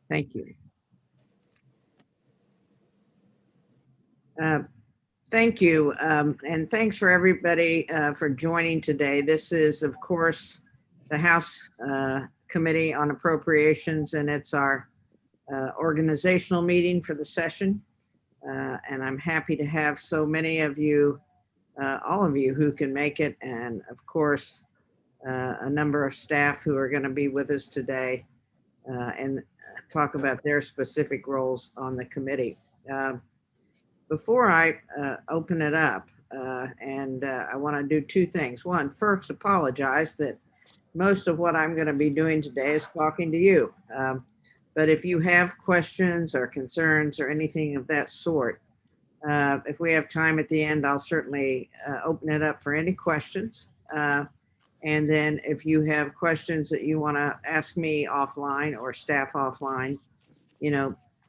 Thank you. Thank you. And thanks for everybody for joining today. This is, of course, the House Committee on Appropriations, and it's our organizational meeting for the session. And I'm happy to have so many of you, all of you who can make it, and of course, a number of staff who are going to be with us today and talk about their specific roles on the committee. Before I open it up, I want to do two things. One, first, apologize that most of what I'm going to be doing today is talking to you. But if you have questions or concerns or anything of that sort, if we have time at the end, I'll certainly open it up for any questions. And then if you have questions that you want to ask me offline or staff offline,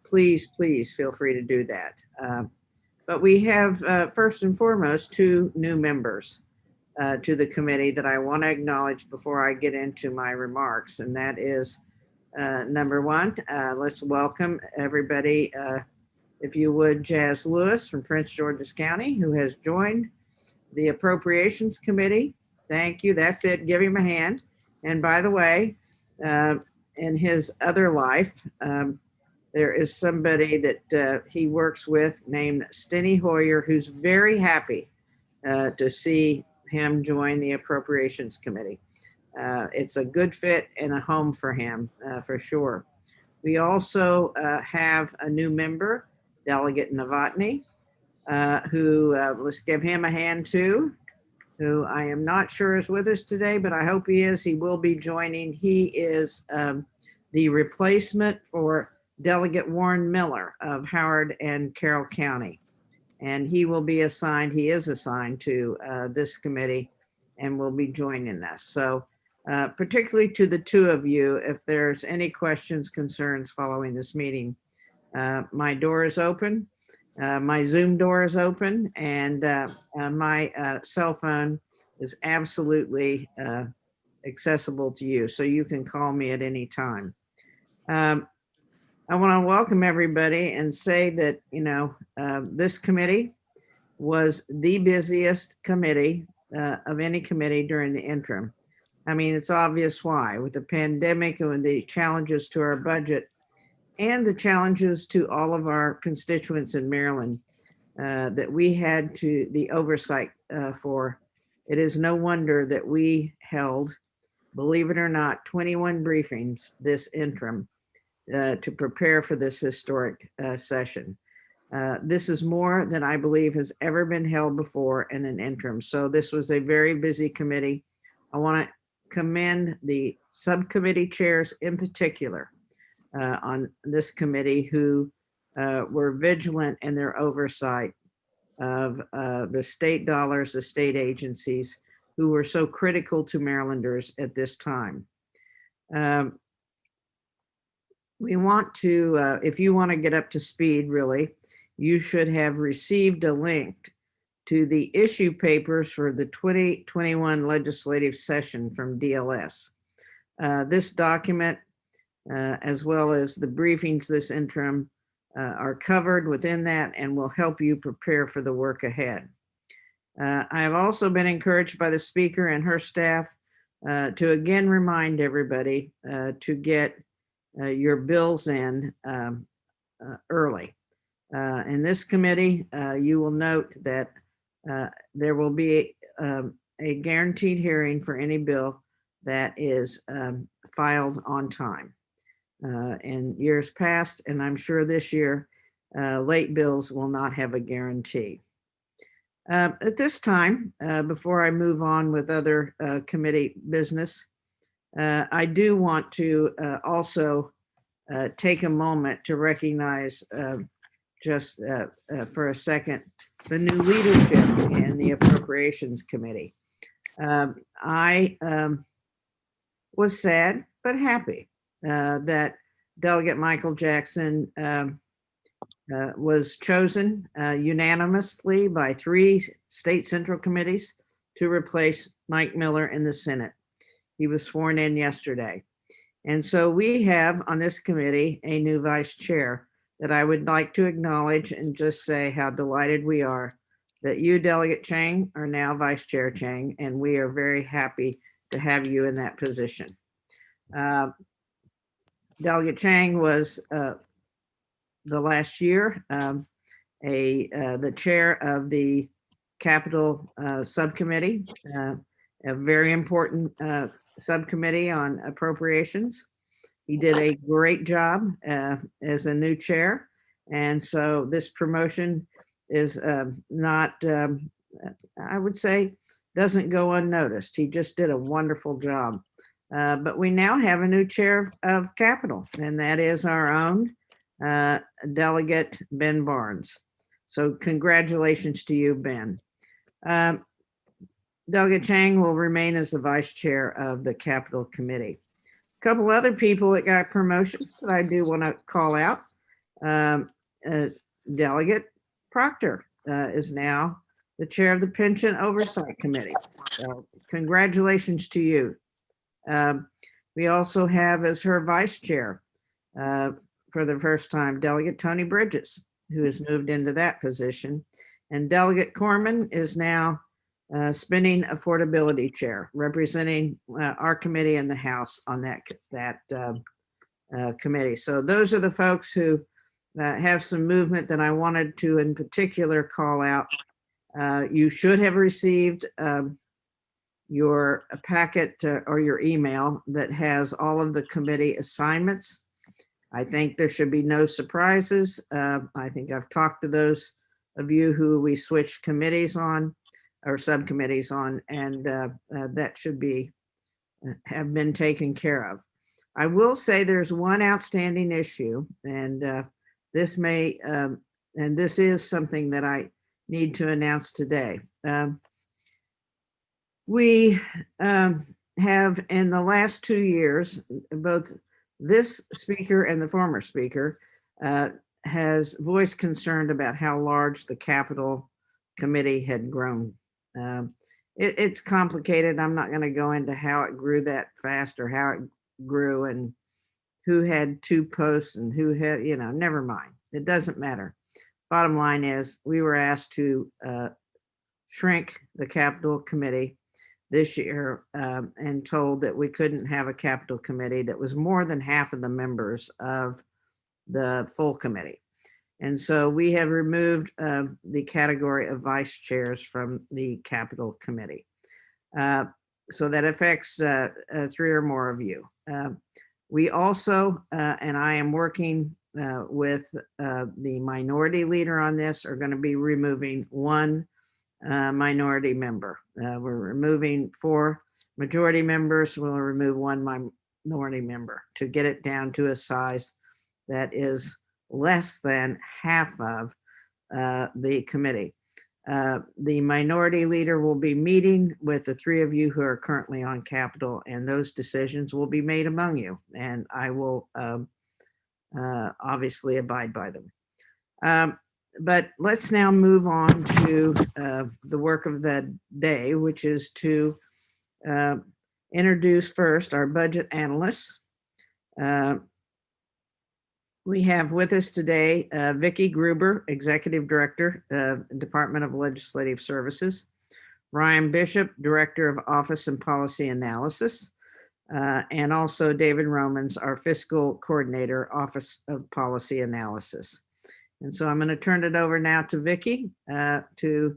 please feel free to do that. But we have, first and foremost, two new members to the committee that I want to acknowledge before I get into my remarks. And that is, number one, let's welcome everybody, if you would, Jazz Lewis from Prince George's County, who has joined the Appropriations Committee. Thank you. That's it. Give him a hand. And by the way, in his other life, there is somebody that he works with named Steny Hoyer, who's very happy to see him join the Appropriations Committee. It's a good fit and a home for him, for sure. We also have a new member, Delegate Novotny, who, let's give him a hand too, who I am not sure is with us today, but I hope he is. He will be joining. He is the replacement for Delegate Warren Miller of Howard and Carroll County. And he is assigned to this committee and will be joining us. So particularly to the two of you, if there's any questions, concerns following this meeting, my door is open. My Zoom door is open, and my cell phone is absolutely accessible to you. So you can call me at any time. I want to welcome everybody and say that, this committee was the busiest committee of any committee during the interim. I mean, it's obvious why. With the pandemic and with the challenges to our budget and the challenges to all of our constituents in Maryland that we had to the oversight for, it is no wonder that we held, believe it or not, 21 briefings this interim to prepare for this historic session. This is more than I believe has ever been held before in an interim. So this was a very busy committee. I want to commend the subcommittee chairs in particular on this committee who were vigilant in their oversight of the state dollars, the state agencies who were so critical to Marylanders at this time. We want to, if you want to get up to speed, really, you should have received a link to the issue papers for the 2021 legislative session from DLS. This document, as well as the briefings this interim, are covered within that and will help you prepare for the work ahead. I have also been encouraged by the speaker and her staff to again remind everybody to get your bills in early. In this committee, you will note that there will be a guaranteed hearing for any bill that is filed on time. In years past, and I'm sure this year, late bills will not have a guarantee. At this time, before I move on with other committee business, I do want to also take a moment to recognize just for a second the new leadership in the Appropriations Committee. I was sad but happy that Delegate Michael Jackson was chosen unanimously by 3 state central committees to replace Mike Miller in the Senate. He was sworn in yesterday. And so we have on this committee a new vice chair that I would like to acknowledge and just say how delighted we are that you, Delegate Chang, are now Vice Chair Chang, and we are very happy to have you in that position. Delegate Chang was the last year the chair of the Capital Subcommittee, a very important subcommittee on appropriations. He did a great job as a new chair. And so this promotion is not, I would say, doesn't go unnoticed. He just did a wonderful job. But we now have a new chair of Capital, and that is our own Delegate Ben Barnes. So congratulations to you, Ben. Delegate Chang will remain as the vice chair of the Capital Committee. A couple other people that got promotions that I do want to call out. Delegate Proctor is now the chair of the Pension Oversight Committee. So congratulations to you. We also have as her vice chair for the first time, Delegate Tony Bridges, who has moved into that position. And Delegate Corman is now spinning affordability chair, representing our committee in the House on that committee. So those are the folks who have some movement that I wanted to in particular call out. You should have received your packet or your email that has all of the committee assignments. I think there should be no surprises. I think I've talked to those of you who we switched committees on or subcommittees on, and that should be have been taken care of. I will say there's one outstanding issue, and this may and this is something that I need to announce today. We have in the last 2 years, both this speaker and the former speaker has voiced concern about how large the Capital Committee had grown. It's complicated. I'm not going to go into how it grew that fast or how it grew and who had 2 posts and who had, never mind. It doesn't matter. Bottom line is we were asked to shrink the Capital Committee this year and told that we couldn't have a Capital Committee that was more than half of the members of the full committee. And so we have removed the category of vice chairs from the Capital Committee. So that affects 3 or more of you. We also, and I am working with the minority leader on this, are going to be removing 1 minority member. We're removing 4 majority members. We'll remove 1 minority member to get it down to a size that is less than half of the committee. The minority leader will be meeting with the 3 of you who are currently on Capital, and those decisions will be made among you, and I will obviously abide by them. But let's now move on to the work of the day, which is to introduce first our budget analysts. We have with us today Vicki Gruber, Executive Director, Department of Legislative Services, Ryan Bishop, Director of Office and Policy Analysis, and also David Romans, our Fiscal Coordinator, Office of Policy Analysis. And so I'm going to turn it over now to Vicki to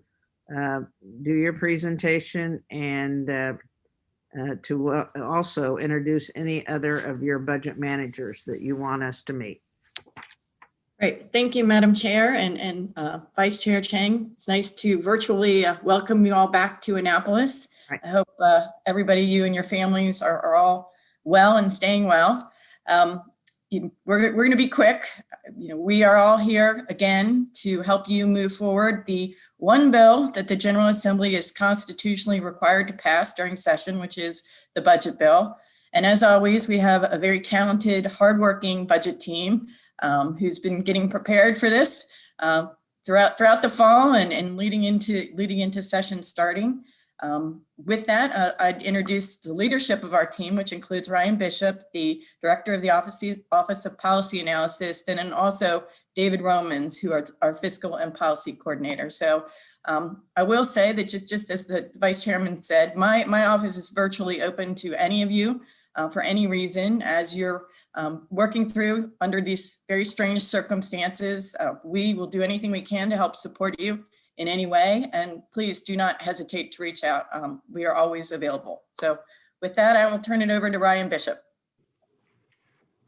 do your presentation and to also introduce any other of your budget managers that you want us to meet. Great. Thank you, Madam Chair and Vice Chair Chang. It's nice to virtually welcome you all back to Annapolis. Right. I hope everybody, you and your families are all well and staying well. We're going to be quick. We are all here again to help you move forward the one bill that the General Assembly is constitutionally required to pass during session, which is the budget bill. And as always, we have a very talented, hardworking budget team who's been getting prepared for this throughout the fall and leading into session starting. With that, I'd introduce the leadership of our team, which includes Ryan Bishop, the Director of the Office of Policy Analysis, and also David Romans, who is our Fiscal and Policy Coordinator. So I will say that just as the Vice Chairman said, my office is virtually open to any of you for any reason as you're working through under these very strange circumstances. We will do anything we can to help support you in any way, and please do not hesitate to reach out. We are always available. So with that, I will turn it over to Ryan Bishop.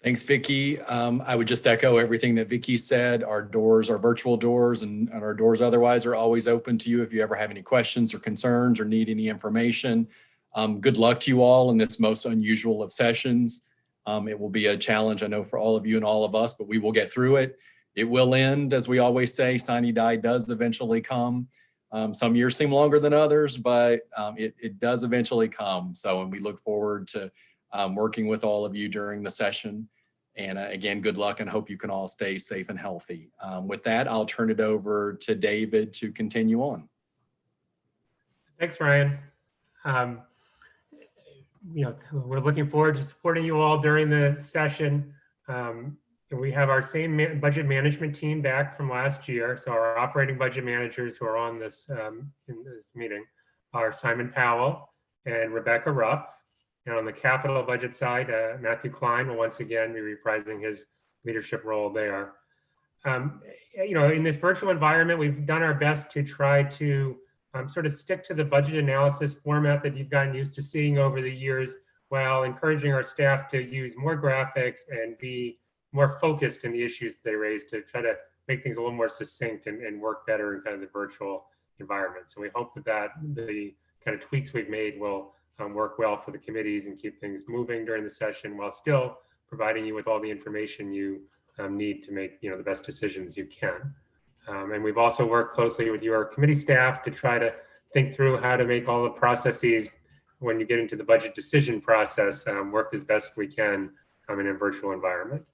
Thanks, Vicki. I would just echo everything that Vicki said. Our doors, our virtual doors and our doors otherwise are always open to you if you ever have any questions or concerns or need any information. Good luck to you all in this most unusual of sessions. It will be a challenge, I know, for all of you and all of us, but we will get through it. It will end, as we always say, sine die does eventually come. Some years seem longer than others, but it does eventually come. So, and we look forward to working with all of you during the session. And again, good luck and hope you can all stay safe and healthy. With that, I'll turn it over to David to continue on. Thanks, Ryan. We're looking forward to supporting you all during the session. We have our same budget management team back from last year. So our operating budget managers who are on this in this meeting are Simon Powell and Rebecca Ruff. And on the capital budget side, Matthew Klein will once again be reprising his leadership role there. In this virtual environment, we've done our best to try to sort of stick to the budget analysis format that you've gotten used to seeing over the years, while encouraging our staff to use more graphics and be more focused in the issues that they raise to try to make things a little more succinct and work better in kind of the virtual environment. So we hope that the kind of tweaks we've made will work well for the committees and keep things moving during the session while still providing you with all the information you need to make the best decisions you can. And we've also worked closely with your committee staff to try to think through how to make all the processes when you get into the budget decision process work as best we can in a virtual environment.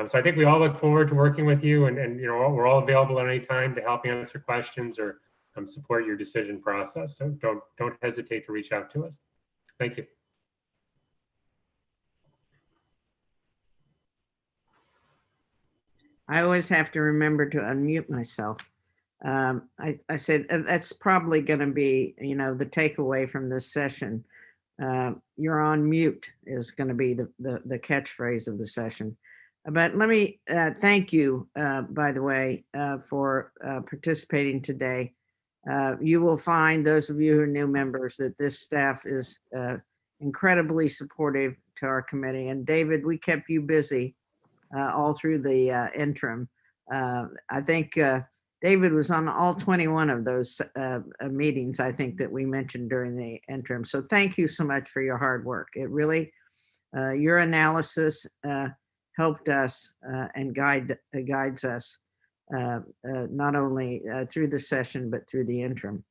So I think we all look forward to working with you, and we're all available at any time to help answer questions or support your decision process. So don't hesitate to reach out to us. Thank you. I always have to remember to unmute myself. I said that's probably going to be, the takeaway from this session. You're on mute is going to be the catchphrase of the session. But let me thank you, by the way, for participating today. You will find, those of you who are new members, that this staff is incredibly supportive to our committee. And David, we kept you busy all through the interim. I think David was on all 21 of those meetings, I think, that we mentioned during the interim. So thank you so much for your hard work. It really, your analysis helped us and guides us not only through the session, but through the interim.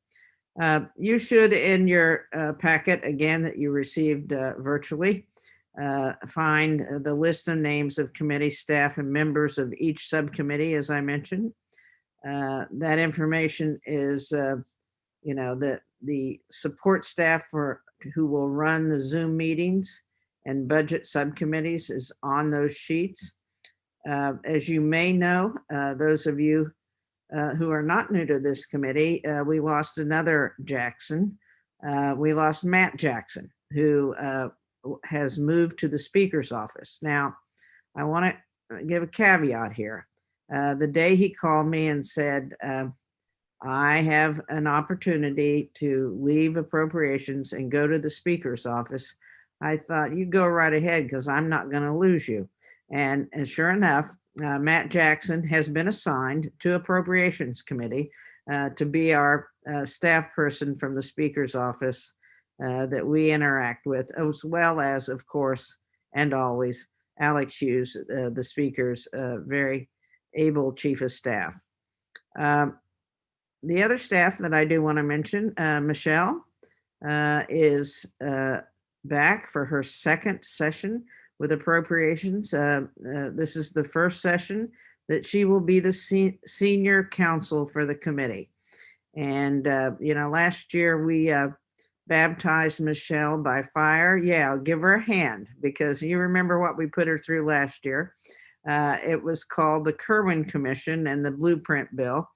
You should, in your packet, again, that you received virtually, find the list of names of committee staff and members of each subcommittee, as I mentioned. That information is, the support staff who will run the Zoom meetings and budget subcommittees is on those sheets. As you may know, those of you who are not new to this committee, we lost another Jackson. We lost Matt Jackson, who has moved to the Speaker's office. Now, I want to give a caveat here. The day he called me and said, I have an opportunity to leave appropriations and go to the Speaker's office, I thought, you go right ahead, because I'm not going to lose you. And sure enough, Matt Jackson has been assigned to Appropriations Committee to be our staff person from the Speaker's office that we interact with, as well as, of course, and always, Alex Hughes, the Speaker's very able Chief of Staff. The other staff that I do want to mention, Michelle is back for her second session with Appropriations. This is the first session that she will be the senior counsel for the committee. And, last year we baptized Michelle by fire. Yeah, I'll give her a hand because you remember what we put her through last year. It was called the Kerwin Commission and the Blueprint Bill,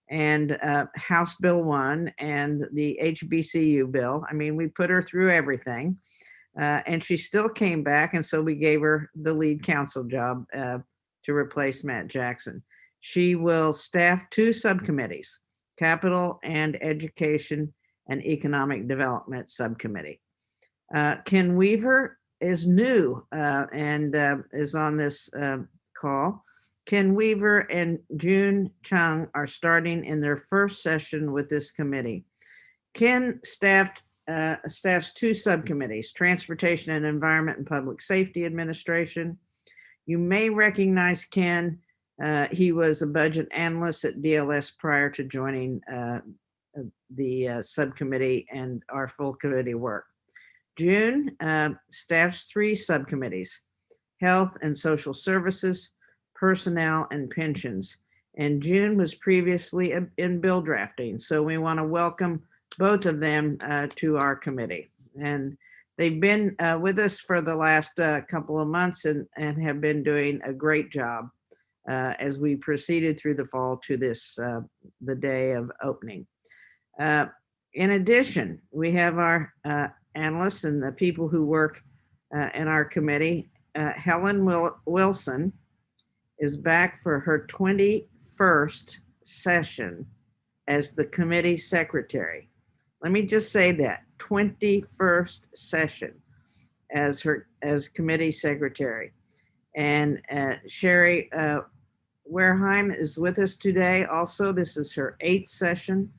and House Bill 1 and the HBCU bill. I mean, we put her through everything, and she still came back, and so we gave her the lead counsel job to replace Matt Jackson. She will staff 2 subcommittees, Capital and Education and Economic Development Subcommittee. Ken Weaver is new and is on this call. Ken Weaver and June Chung are starting in their first session with this committee. Ken staffs 2 subcommittees, Transportation and Environment and Public Safety Administration. You may recognize Ken. He was a budget analyst at DLS prior to joining the subcommittee and our full committee work. June staffs 3 subcommittees, Health and Social Services, Personnel and Pensions. And June was previously in bill drafting. So we want to welcome both of them to our committee. And they've been with us for the last couple of months and have been doing a great job as we proceeded through the fall to this, the day of opening. In addition, we have our analysts and the people who work in our committee. Helen Wilson is back for her 21st session as the committee secretary. Let me just say that, 21st session as committee secretary. And Sherry Wareheim is with us today. Also, this is her 8th session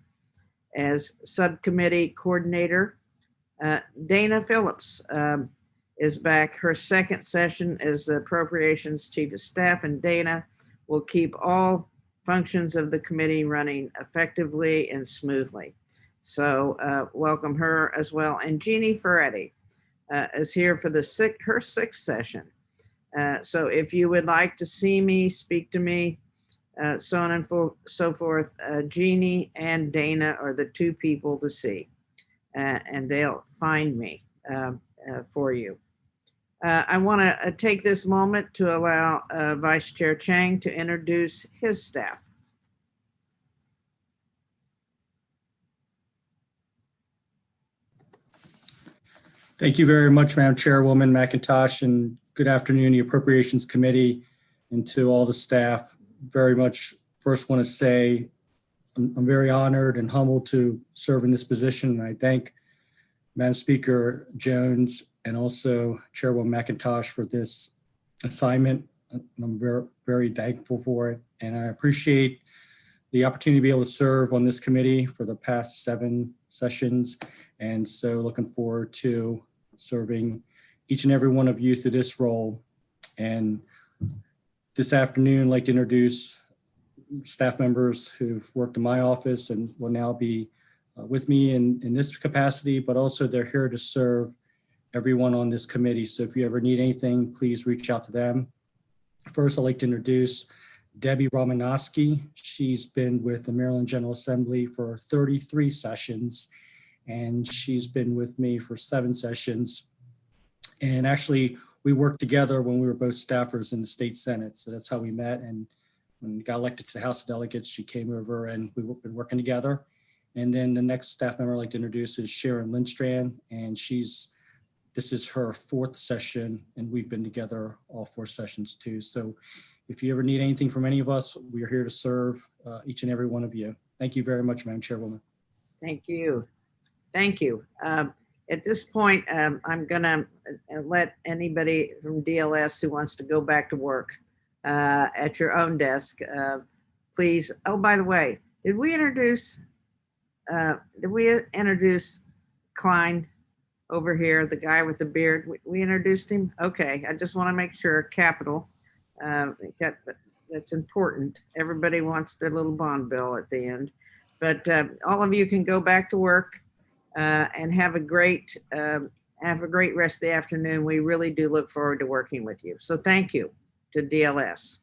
as subcommittee coordinator. Dana Phillips is back, her 2nd session as Appropriations Chief of Staff, and Dana will keep all functions of the committee running effectively and smoothly. So welcome her as well. And Jeannie Ferretti is here for her 6th session. So if you would like to see me, speak to me, so on and so forth, Jeannie and Dana are the 2 people to see, and they'll find me for you. I want to take this moment to allow Vice Chair Chang to introduce his staff. Thank you very much, Madam Chairwoman McIntosh, and good afternoon, the Appropriations Committee, and to all the staff. Very much first want to say I'm very honored and humbled to serve in this position. And I thank Madam Speaker Jones and also Chairwoman McIntosh for this assignment. I'm very, very thankful for it. And I appreciate the opportunity to be able to serve on this committee for the past 7 sessions. And so looking forward to serving each and every one of you through this role. And this afternoon, I'd like to introduce staff members who've worked in my office and will now be with me in this capacity, but also they're here to serve everyone on this committee. So if you ever need anything, please reach out to them. First, I'd like to introduce Debbie Romanowski. She's been with the Maryland General Assembly for 33 sessions, and she's been with me for 7 sessions. And actually, we worked together when we were both staffers in the state Senate. So that's how we met. And when we got elected to the House of Delegates, she came over and we've been working together. And then the next staff member I'd like to introduce is Sharon Lindstrand, and this is her 4th session, and we've been together all 4 sessions too. So if you ever need anything from any of us, we are here to serve each and every one of you. Thank you very much, Madam Chairwoman. Thank you. Thank you. At this point, I'm gonna let anybody from DLS who wants to go back to work at your own desk, please. Oh, by the way, did we introduce Klein over here, the guy with the beard? We introduced him? Okay, I just want to make sure. Capital, that's important. Everybody wants their little bond bill at the end. But all of you can go back to work and have a great rest of the afternoon. We really do look forward to working with you. So thank you to DLS.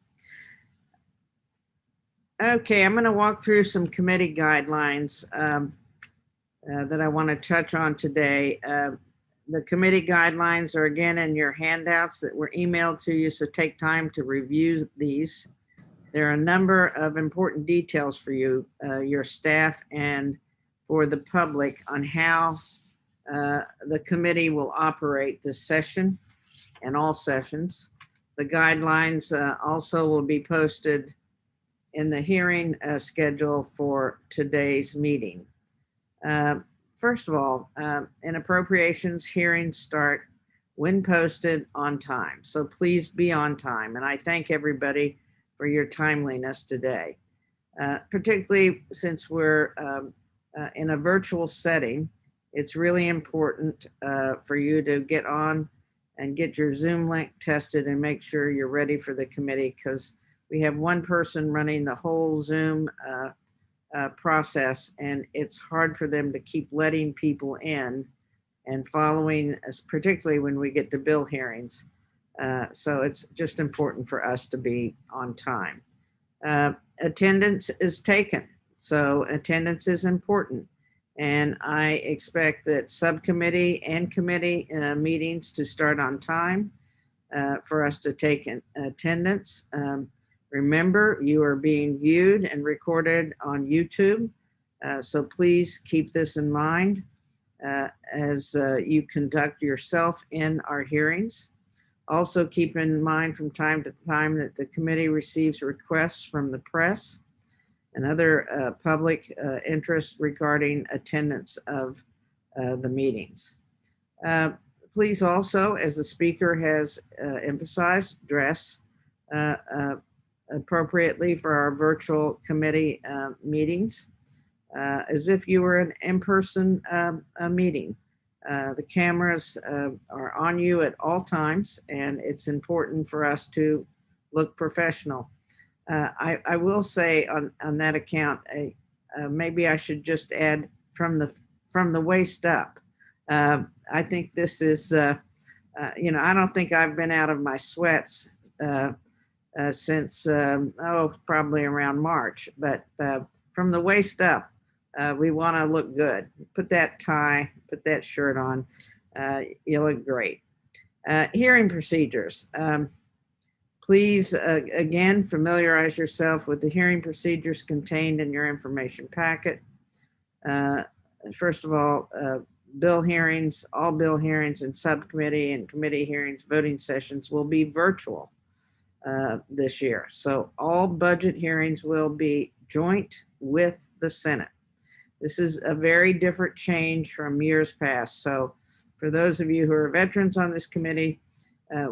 Okay, I'm going to walk through some committee guidelines. that I want to touch on today. The committee guidelines are again in your handouts that were emailed to you, so take time to review these. There are a number of important details for you, your staff, and for the public on how the committee will operate this session and all sessions. The guidelines also will be posted in the hearing schedule for today's meeting. First of all, in appropriations, hearings start when posted on time. So please be on time. And I thank everybody for your timeliness today, particularly since we're in a virtual setting. It's really important for you to get on and get your Zoom link tested and make sure you're ready for the committee, because we have one person running the whole Zoom process, and it's hard for them to keep letting people in and following, particularly when we get to bill hearings. So it's just important for us to be on time. Attendance is taken, so attendance is important. And I expect that subcommittee and committee meetings to start on time for us to take attendance. Remember, you are being viewed and recorded on YouTube, so please keep this in mind as you conduct yourself in our hearings. Also keep in mind from time to time that the committee receives requests from the press and other public interest regarding attendance of the meetings. Please also, as the speaker has emphasized, dress appropriately for our virtual committee meetings, as if you were an in-person meeting. The cameras are on you at all times, and it's important for us to look professional. I will say on that account, maybe I should just add from the waist up. I think this is, I don't think I've been out of my sweats since, probably around March, but from the waist up, we want to look good. Put that tie, put that shirt on, you look great. Hearing procedures. Please, again, familiarize yourself with the hearing procedures contained in your information packet. First of all, bill hearings, all bill hearings and subcommittee and committee hearings, voting sessions will be virtual this year. So all budget hearings will be joint with the Senate. This is a very different change from years past. So for those of you who are veterans on this committee,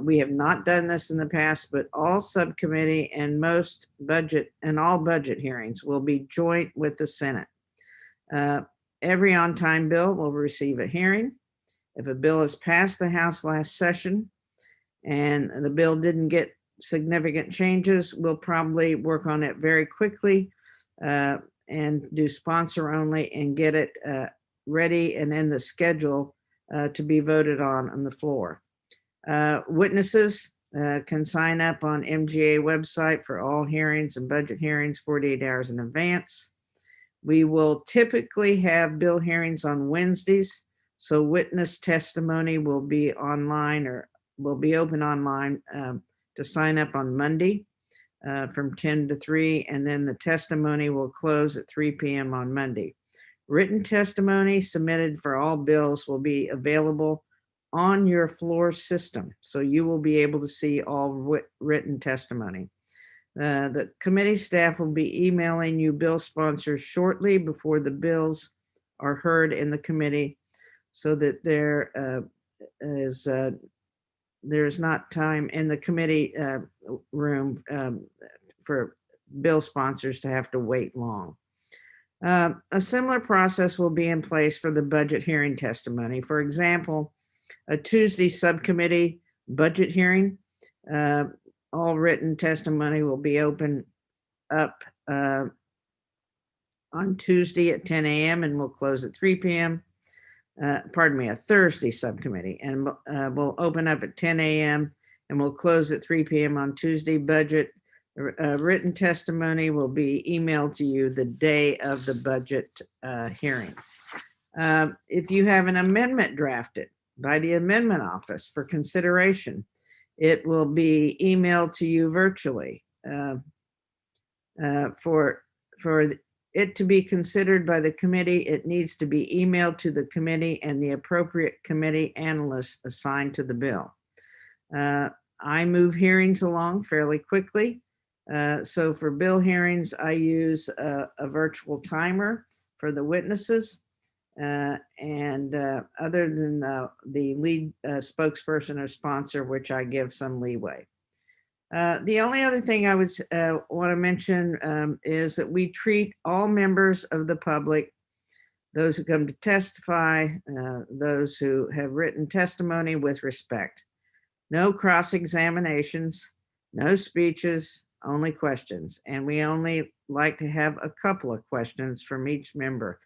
we have not done this in the past, but all subcommittee and most budget and all budget hearings will be joint with the Senate. Every on-time bill will receive a hearing. If a bill is passed the House last session and the bill didn't get significant changes, we'll probably work on it very quickly and do sponsor only and get it ready and in the schedule to be voted on the floor. Witnesses can sign up on MGA website for all hearings and budget hearings 48 hours in advance. We will typically have bill hearings on Wednesdays, so witness testimony will be online or will be open online to sign up on Monday from 10 to 3, and then the testimony will close at 3 p.m. on Monday. Written testimony submitted for all bills will be available on your floor system, so you will be able to see all written testimony. The committee staff will be emailing you bill sponsors shortly before the bills are heard in the committee, so that there's not time in the committee room for bill sponsors to have to wait long. A similar process will be in place for the budget hearing testimony. For example, a Tuesday subcommittee budget hearing, all written testimony will be open up on Tuesday at 10 a.m. and will close at 3 p.m. A Thursday subcommittee, and we'll open up at 10 a.m. and we'll close at 3 p.m. on Tuesday. Budget written testimony will be emailed to you the day of the budget hearing. If you have an amendment drafted by the amendment office for consideration, it will be emailed to you virtually. For it to be considered by the committee, it needs to be emailed to the committee and the appropriate committee analysts assigned to the bill. I move hearings along fairly quickly. So for bill hearings, I use a virtual timer for the witnesses. Other than the lead spokesperson or sponsor, which I give some leeway. The only other thing I would want to mention is that we treat all members of the public, those who come to testify, those who have written testimony, with respect. No cross-examinations, no speeches, only questions. And we only like to have a couple of questions from each member.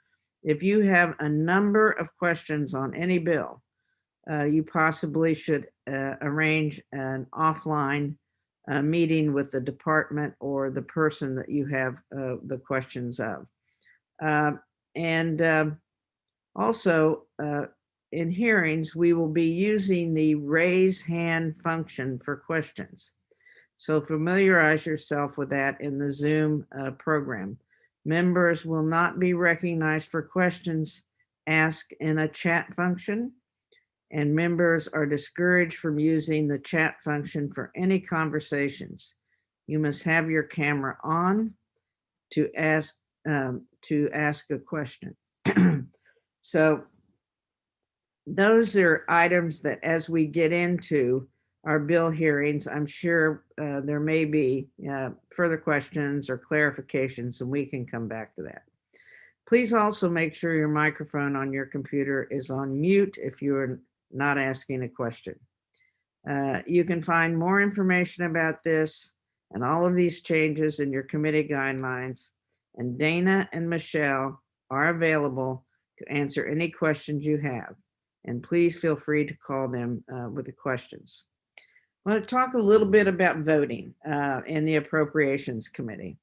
If you have a number of questions on any bill, you possibly should arrange an offline meeting with the department or the person that you have the questions of. Also, in hearings, we will be using the raise hand function for questions. So familiarize yourself with that in the Zoom program. Members will not be recognized for questions asked in a chat function, and members are discouraged from using the chat function for any conversations. You must have your camera on to ask a question. So those are items that, as we get into our bill hearings, I'm sure there may be further questions or clarifications, and we can come back to that. Please also make sure your microphone on your computer is on mute if you're not asking a question. You can find more information about this and all of these changes in your committee guidelines, and Dana and Michelle are available to answer any questions you have. And please feel free to call them with the questions. I want to talk a little bit about voting in the Appropriations Committee.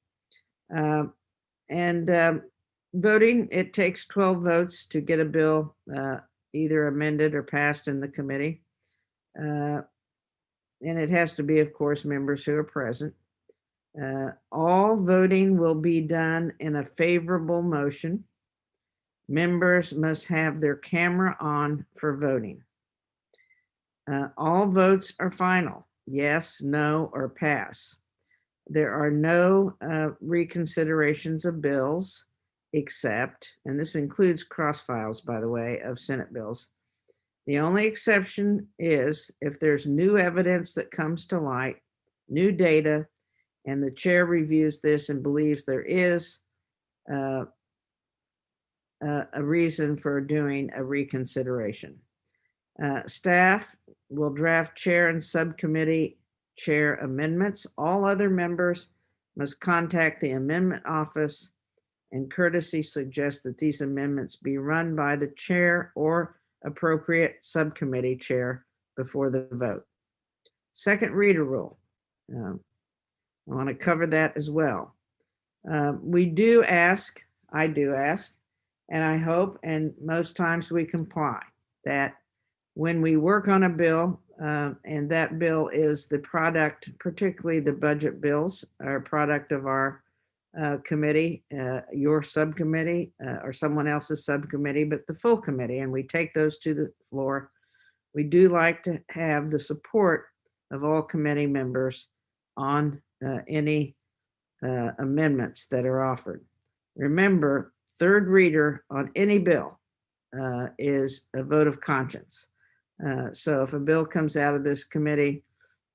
Voting, it takes 12 votes to get a bill either amended or passed in the committee. And it has to be, of course, members who are present. All voting will be done in a favorable motion. Members must have their camera on for voting. All votes are final, yes, no, or pass. There are no reconsiderations of bills except, and this includes cross files, by the way, of Senate bills. The only exception is if there's new evidence that comes to light, new data, and the chair reviews this and believes there is a reason for doing a reconsideration. Staff will draft chair and subcommittee chair amendments. All other members must contact the amendment office, and courtesy suggests that these amendments be run by the chair or appropriate subcommittee chair before the vote. Second reader rule. I want to cover that as well. We do ask, I do ask, and I hope, and most times we comply, that when we work on a bill, and that bill is the product, particularly the budget bills, are a product of our committee, your subcommittee, or someone else's subcommittee, but the full committee, and we take those to the floor. We do like to have the support of all committee members on any amendments that are offered. Remember, third reader on any bill is a vote of conscience. So if a bill comes out of this committee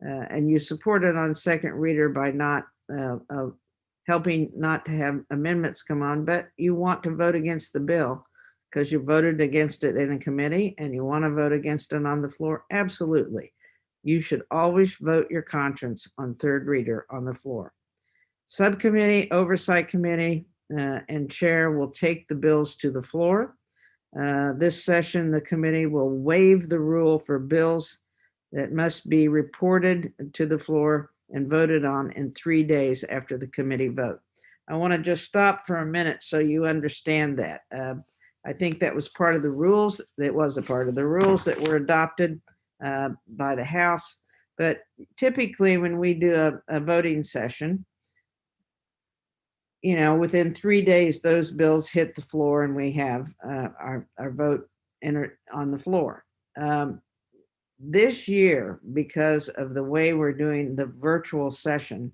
and you support it on second reader by not helping not to have amendments come on, but you want to vote against the bill because you voted against it in a committee and you want to vote against it on the floor, absolutely. You should always vote your conscience on third reader on the floor. Subcommittee, oversight committee, and chair will take the bills to the floor. This session, the committee will waive the rule for bills that must be reported to the floor and voted on in 3 days after the committee vote. I want to just stop for a minute so you understand that. I think that was part of the rules. It was a part of the rules that were adopted by the House. But typically when we do a voting session, within 3 days, those bills hit the floor and we have our vote on the floor. This year, because of the way we're doing the virtual session,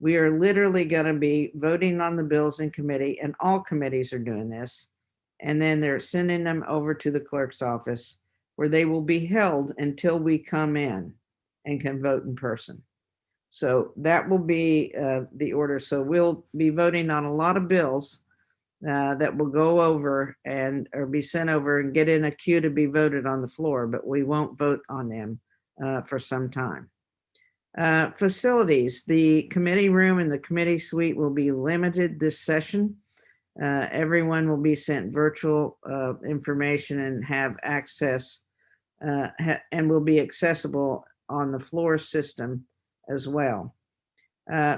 we are literally going to be voting on the bills in committee, and all committees are doing this. And then they're sending them over to the clerk's office where they will be held until we come in and can vote in person. So that will be the order. So we'll be voting on a lot of bills that will go over or be sent over and get in a queue to be voted on the floor, but we won't vote on them for some time. Facilities, the committee room and the committee suite will be limited this session. Everyone will be sent virtual information and have access and will be accessible on the floor system as well.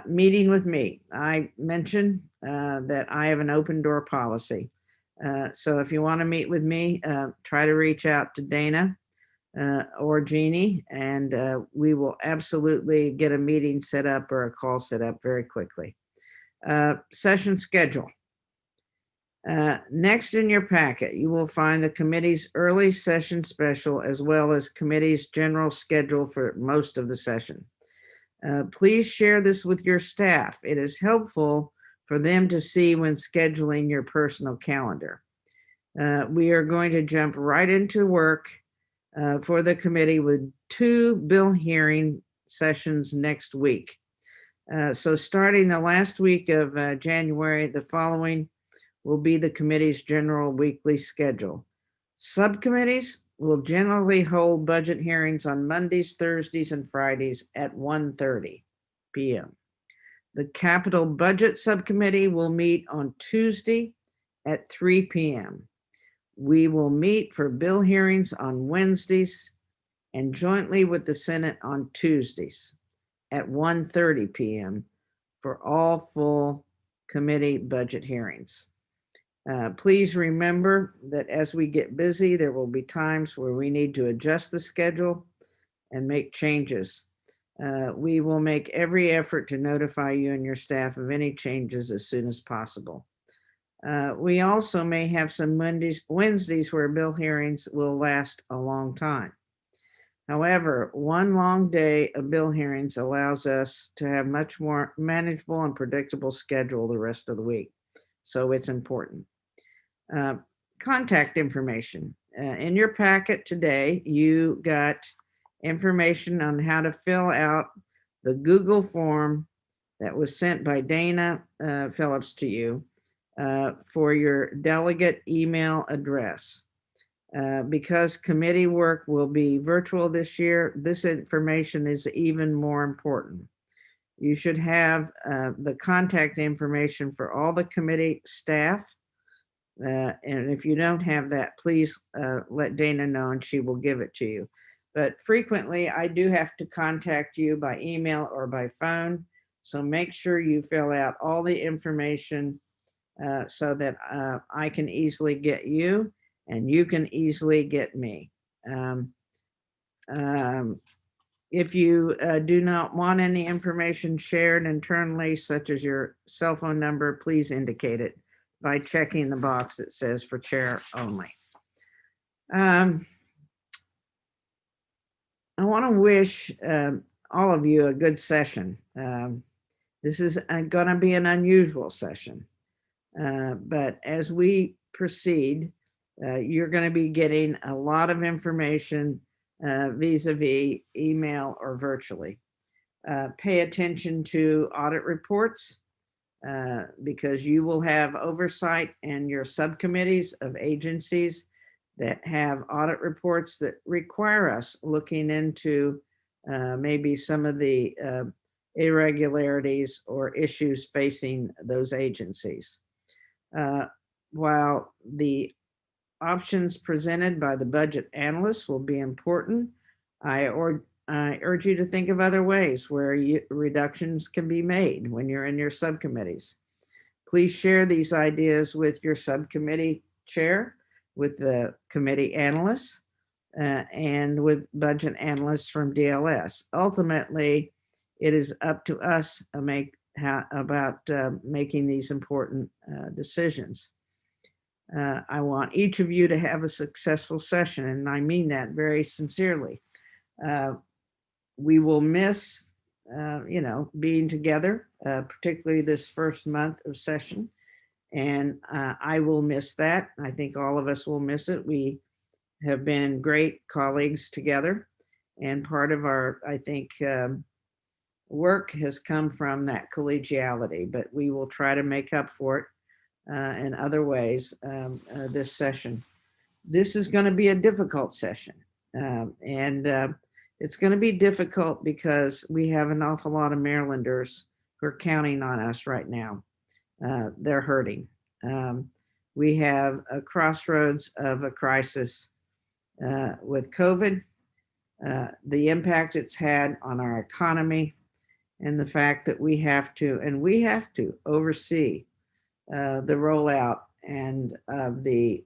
Meeting with me. I mentioned that I have an open door policy. So if you want to meet with me, try to reach out to Dana or Jeannie, and we will absolutely get a meeting set up or a call set up very quickly. Session schedule. Next in your packet, you will find the committee's early session special as well as committee's general schedule for most of the session. Please share this with your staff. It is helpful for them to see when scheduling your personal calendar. We are going to jump right into work for the committee with 2 bill hearing sessions next week. So starting the last week of January, the following will be the committee's general weekly schedule. Subcommittees will generally hold budget hearings on Mondays, Thursdays, and Fridays at 1:30 p.m. The Capital Budget Subcommittee will meet on Tuesday at 3 p.m. We will meet for bill hearings on Wednesdays and jointly with the Senate on Tuesdays at 1:30 p.m. for all full committee budget hearings. Please remember that as we get busy, there will be times where we need to adjust the schedule and make changes. We will make every effort to notify you and your staff of any changes as soon as possible. We also may have some Wednesdays where bill hearings will last a long time. However, one long day of bill hearings allows us to have much more manageable and predictable schedule the rest of the week. So it's important. Contact information. In your packet today, you got information on how to fill out the Google form that was sent by Dana Phillips to you for your delegate email address. Because committee work will be virtual this year, this information is even more important. You should have the contact information for all the committee staff. And if you don't have that, please let Dana know and she will give it to you. But frequently, I do have to contact you by email or by phone. So make sure you fill out all the information so that I can easily get you and you can easily get me. If you do not want any information shared internally, such as your cell phone number, please indicate it by checking the box that says for chair only. I want to wish all of you a good session. This is going to be an unusual session, but as we proceed, you're going to be getting a lot of information vis-a-vis email or virtually. Pay attention to audit reports because you will have oversight in your subcommittees of agencies that have audit reports that require us looking into maybe some of the irregularities or issues facing those agencies. While the options presented by the budget analysts will be important, I urge you to think of other ways where reductions can be made when you're in your subcommittees. Please share these ideas with your subcommittee chair with the committee analysts and with budget analysts from DLS. Ultimately, it is up to us to about making these important decisions. I want each of you to have a successful session, and I mean that very sincerely. We will miss, being together, particularly this first month of session, and I will miss that. I think all of us will miss it. We have been great colleagues together, and part of our, I think, work has come from that collegiality, but we will try to make up for it in other ways this session. This is going to be a difficult session, and it's going to be difficult because we have an awful lot of Marylanders who are counting on us right now. They're hurting. We have a crossroads of a crisis with COVID, the impact it's had on our economy, and the fact that we have to oversee the rollout and of the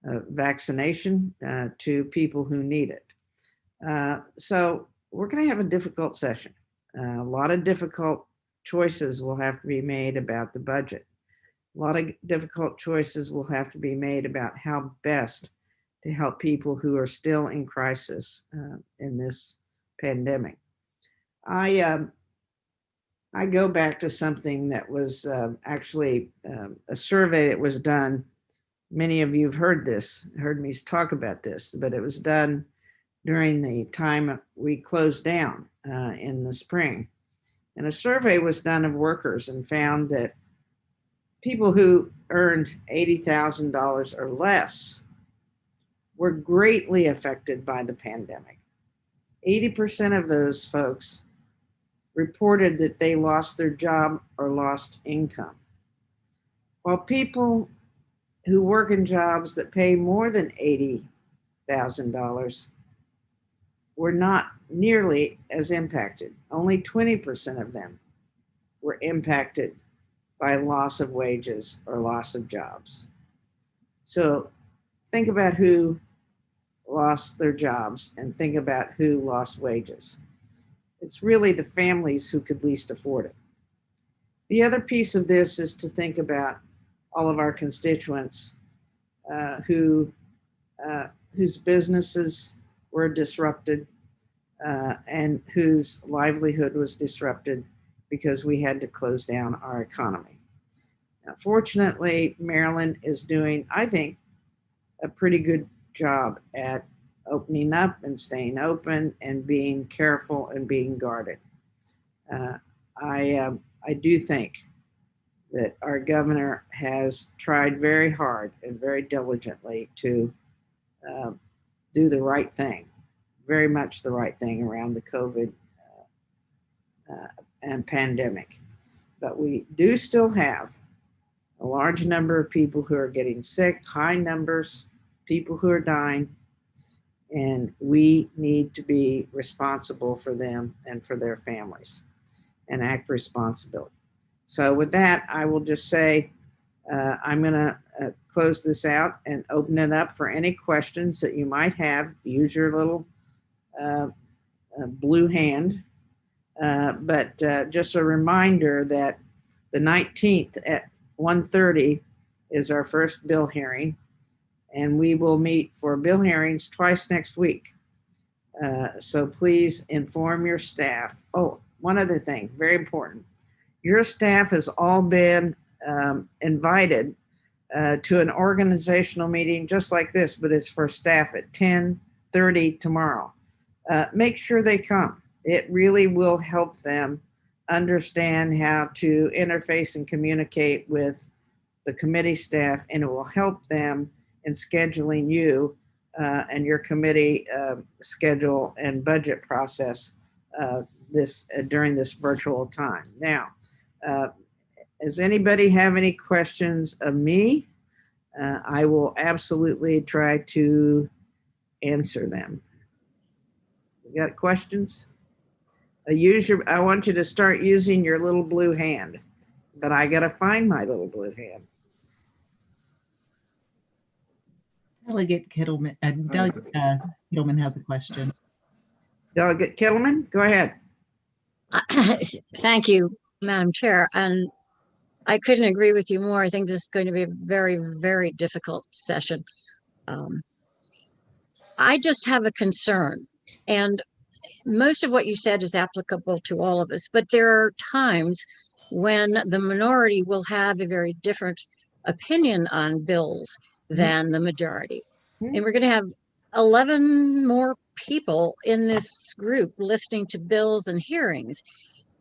vaccination to people who need it. So we're going to have a difficult session. A lot of difficult choices will have to be made about the budget. A lot of difficult choices will have to be made about how best to help people who are still in crisis in this pandemic. I go back to something that was actually a survey that was done. Many of you have heard me talk about this, but it was done during the time we closed down in the spring. And a survey was done of workers and found that people who earned $80,000 or less were greatly affected by the pandemic. 80% of those folks reported that they lost their job or lost income. While people who work in jobs that pay more than $80,000 were not nearly as impacted. Only 20% of them were impacted by loss of wages or loss of jobs. So think about who lost their jobs and think about who lost wages. It's really the families who could least afford it. The other piece of this is to think about all of our constituents whose businesses were disrupted and whose livelihood was disrupted because we had to close down our economy. Now, fortunately, Maryland is doing, I think, a pretty good job at opening up and staying open and being careful and being guarded. I do think that our governor has tried very hard and very diligently to do the right thing, very much the right thing around the COVID and pandemic. But we do still have a large number of people who are getting sick, high numbers, people who are dying, and we need to be responsible for them and for their families and act responsibility. So with that, I will just say, I'm going to close this out and open it up for any questions that you might have. Use your little blue hand. But just a reminder that the 19th at 1:30 is our first bill hearing, and we will meet for bill hearings twice next week. So please inform your staff. Oh, one other thing, very important. Your staff has all been invited to an organizational meeting just like this, but it's for staff at 10:30 tomorrow. Make sure they come. It really will help them understand how to interface and communicate with the committee staff, and it will help them in scheduling you and your committee schedule and budget process during this virtual time. Now, does anybody have any questions of me? I will absolutely try to answer them. You got questions? I want you to start using your little blue hand, but I got to find my little blue hand. Delegate Kittleman, Kittleman has a question. Delegate Kittleman, go ahead. Thank you, Madam Chair. And I couldn't agree with you more. I think this is going to be a very, very difficult session. I just have a concern, and most of what you said is applicable to all of us, but there are times when the minority will have a very different opinion on bills than the majority. And we're going to have 11 more people in this group listening to bills and hearings.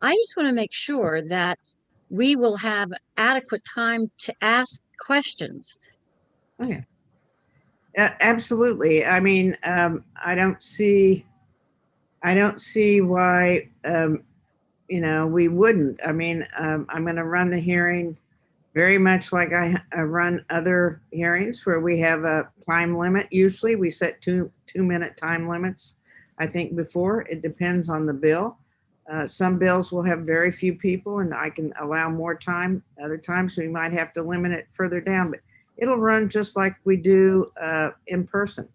I just want to make sure that we will have adequate time to ask questions. Okay. Absolutely. I mean, I don't see why, we wouldn't. I mean, I'm going to run the hearing very much like I run other hearings where we have a time limit. Usually we set two-minute time limits. I think before, it depends on the bill. Some bills will have very few people and I can allow more time. Other times we might have to limit it further down, but it'll run just like we do in person.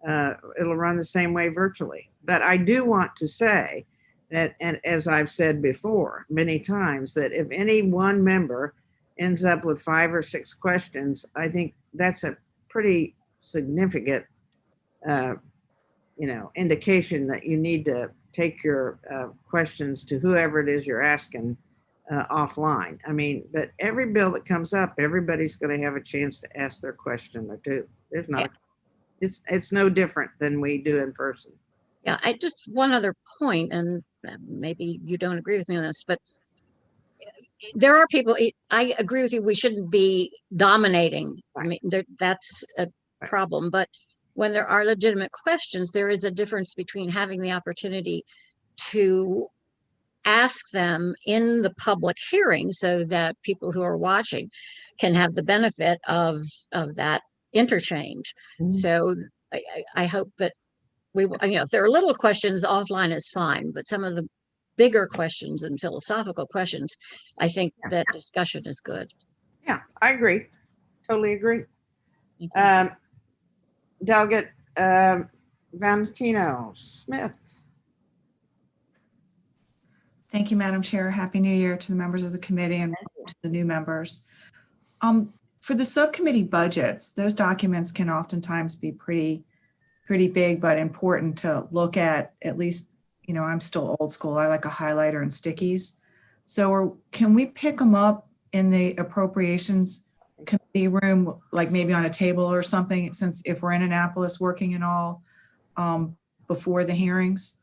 It'll run the same way virtually. But I do want to say that, and as I've said before many times, that if any one member ends up with 5 or 6 questions, I think that's a pretty significant, indication that you need to take your questions to whoever it is you're asking offline. I mean, but every bill that comes up, everybody's going to have a chance to ask their question or two. There's not, it's no different than we do in person. Yeah, I just one other point, and maybe you don't agree with me on this, but there are people, I agree with you, we shouldn't be dominating. I mean, that's a problem, but when there are legitimate questions, there is a difference between having the opportunity to ask them in the public hearing so that people who are watching can have the benefit of that interchange. So I hope that if there are little questions, offline is fine, but some of the bigger questions and philosophical questions, I think that discussion is good. Yeah, I agree. Totally agree. Thank you. Delegate Valentino Smith. Thank you, Madam Chair. Happy New Year to the members of the committee and to the new members. For the subcommittee budgets, those documents can oftentimes be pretty big, but important to look at least, I'm still old school. I like a highlighter and stickies. So can we pick them up in the Appropriations Committee room, like maybe on a table or something, since if we're in Annapolis working and all before the hearings?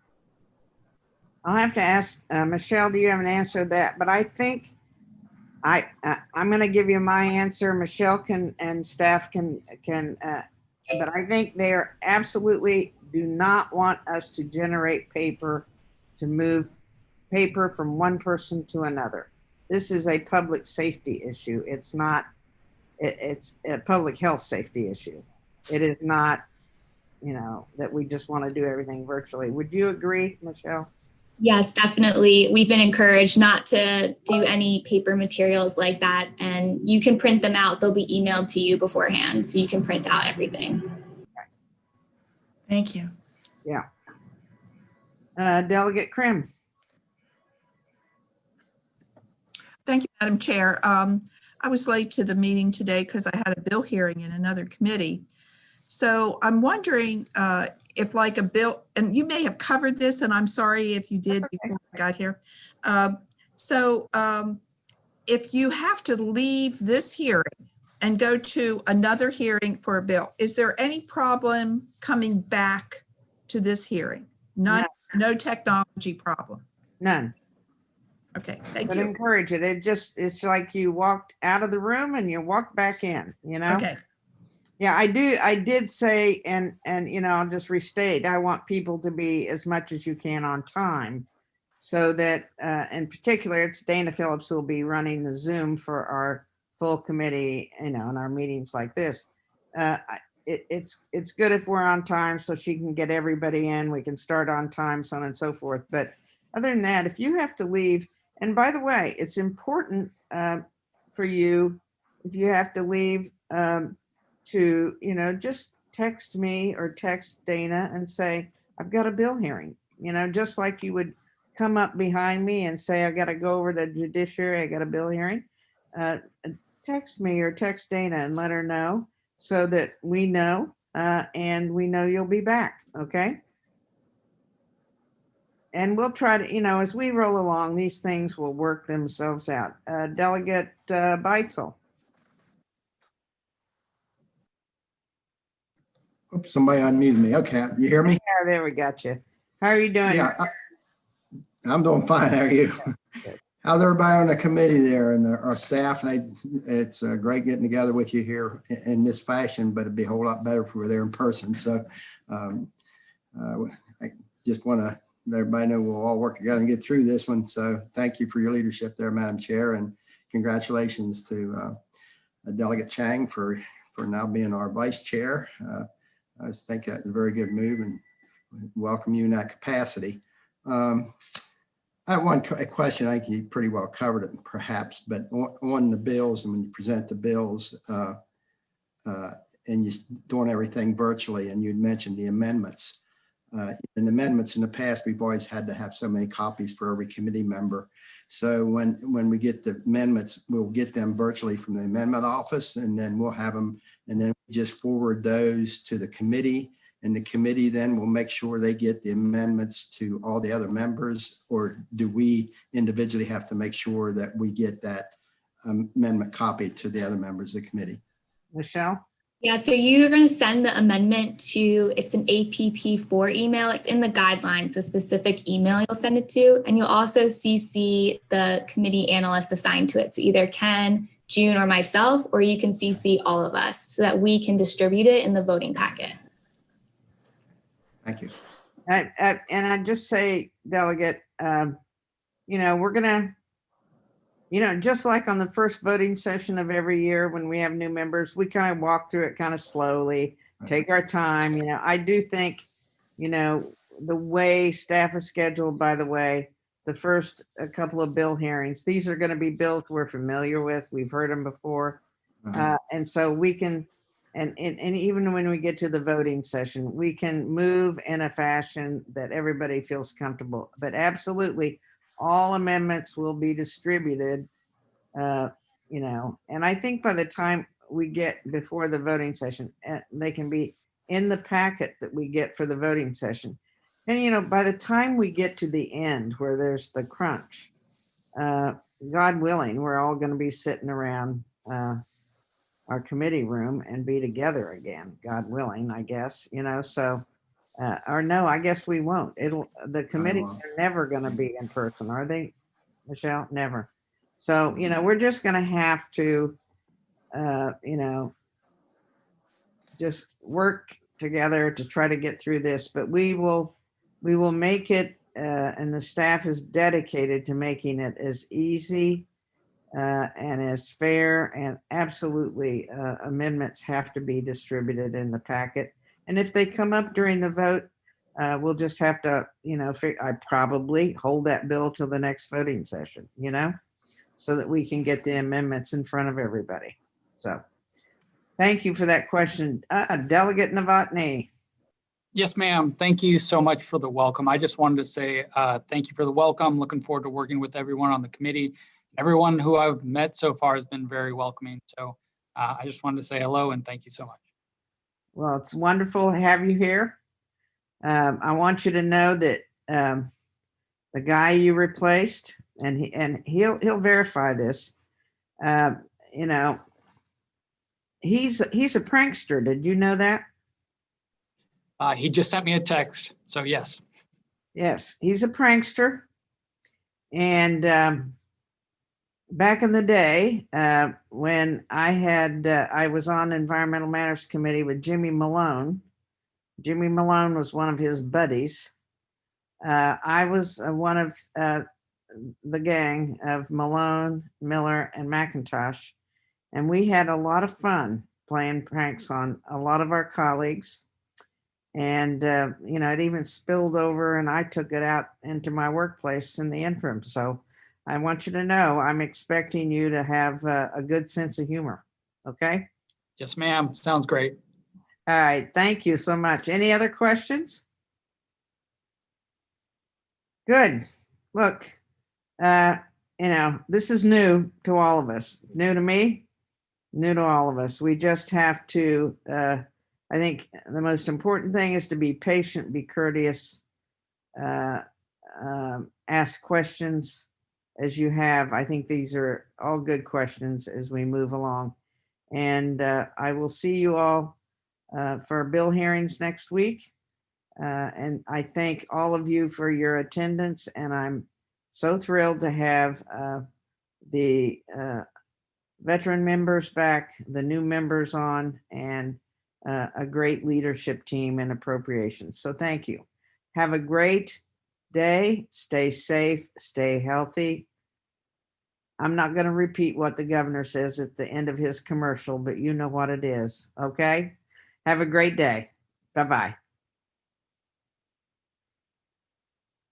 I'll have to ask Michelle, do you have an answer to that? But I think I'm going to give you my answer. Michelle can and staff can, but I think they are absolutely do not want us to generate paper to move paper from one person to another. This is a public safety issue. It's not, it's a public health safety issue. It is not, that we just want to do everything virtually. Would you agree, Michelle? Yes, definitely. We've been encouraged not to do any paper materials like that, and you can print them out. They'll be emailed to you beforehand, so you can print out everything. Thank you. Yeah. Delegate Krim. Thank you, Madam Chair. I was late to the meeting today because I had a bill hearing in another committee. So I'm wondering if like a bill, and you may have covered this, and I'm sorry if you did before I got here. If you have to leave this hearing and go to another hearing for a bill, is there any problem coming back to this hearing? None, no technology problem? None. Okay, thank But you. encourage it. It's like you walked out of the room and you walked back in, Okay. Yeah, I did say, and I'll just restate, I want people to be as much as you can on time so that, in particular, it's Dana Phillips who will be running the Zoom for our full committee, in our meetings like this. It's good if we're on time so she can get everybody in, we can start on time, so on and so forth. But other than that, if you have to leave, and by the way, it's important for you, if you have to leave, to, just text me or text Dana and say, I've got a bill hearing, just like you would come up behind me and say, I got to go over to judiciary, I got a bill hearing. Text me or text Dana and let her know so that we know, and we know you'll be back, okay? And we'll try to, as we roll along, these things will work themselves out. Delegate Beitzel. Oops, somebody unmuted me. Okay, you hear me? Yeah, there we got you. How are you doing? Yeah, I'm doing fine. How are you? Good. How's everybody on the committee there and our staff? It's great getting together with you here in this fashion, but it'd be a whole lot better if we were there in person. So I just want to let everybody know we'll all work together and get through this one. So thank you for your leadership there, Madam Chair, and congratulations to Delegate Chang for now being our vice chair. I think that's a very good move and welcome you in that capacity. I have a question. I think you pretty well covered it perhaps, but on the bills and when you present the bills and you're doing everything virtually, and you'd mentioned the amendments. In amendments in the past, we've always had to have so many copies for every committee member. So when we get the amendments, we'll get them virtually from the amendment office, and then we'll have them, and then we just forward those to the committee, and the committee then will make sure they get the amendments to all the other members, or do we individually have to make sure that we get that amendment copy to the other members of the committee? Michelle? Yeah, so you're going to send the amendment to, it's an APP4 email. It's in the guidelines, the specific email you'll send it to. And you'll also CC the committee analyst assigned to it. So either Ken, June, or myself, or you can CC all of us so that we can distribute it in the voting packet. Thank you. And I just say, Delegate, we're going to, just like on the first voting session of every year when we have new members, we kind of walk through it kind of slowly, take our time. I do think, the way staff is scheduled, by the way, the first couple of bill hearings, these are going to be bills we're familiar with. We've heard them before. And so we can, and even when we get to the voting session, we can move in a fashion that everybody feels comfortable. But absolutely, all amendments will be distributed, and I think by the time we get before the voting session, they can be in the packet that we get for the voting session. And, by the time we get to the end where there's the crunch, God willing, we're all going to be sitting around our committee room and be together again, God willing, I guess, so. Or no, I guess we won't. The committees are never going to be in person, are they, Michelle? Never. So, we're just going to have to, just work together to try to get through this. But we will make it, and the staff is dedicated to making it as easy and as fair, and absolutely amendments have to be distributed in the packet. And if they come up during the vote, we'll just have to, I probably hold that bill till the next voting session, so that we can get the amendments in front of everybody. So thank you for that question. Delegate Novotny. Yes, ma'am. Thank you so much for the welcome. I just wanted to say thank you for the welcome. Looking forward to working with everyone on the committee. Everyone who I've met so far has been very welcoming. So I just wanted to say hello and thank you so much. Well, it's wonderful to have you here. I want you to know that the guy you replaced, and he'll verify this. He's a prankster. Did you know that? He just sent me a text. So yes. Yes, he's a prankster. And back in the day, when I was on Environmental Matters Committee with Jimmy Malone. Jimmy Malone was one of his buddies. I was one of the gang of Malone, Miller, and McIntosh. And we had a lot of fun playing pranks on a lot of our colleagues. And, it even spilled over and I took it out into my workplace in the interim. So I want you to know, I'm expecting you to have a good sense of humor. Okay? Yes, ma'am. Sounds great. All right, thank you so much. Any other questions? Good. Look, this is new to all of us, new to me, new to all of us. We just have to, I think the most important thing is to be patient, be courteous, ask questions as you have. I think these are all good questions as we move along. And I will see you all for bill hearings next week. And I thank all of you for your attendance, and I'm so thrilled to have the veteran members back, the new members on, and a great leadership team in appropriations. So thank you. Have a great day. Stay safe, stay healthy. I'm not going to repeat what the governor says at the end of his commercial, but you know what it is. Okay? Have a great day. Bye-bye.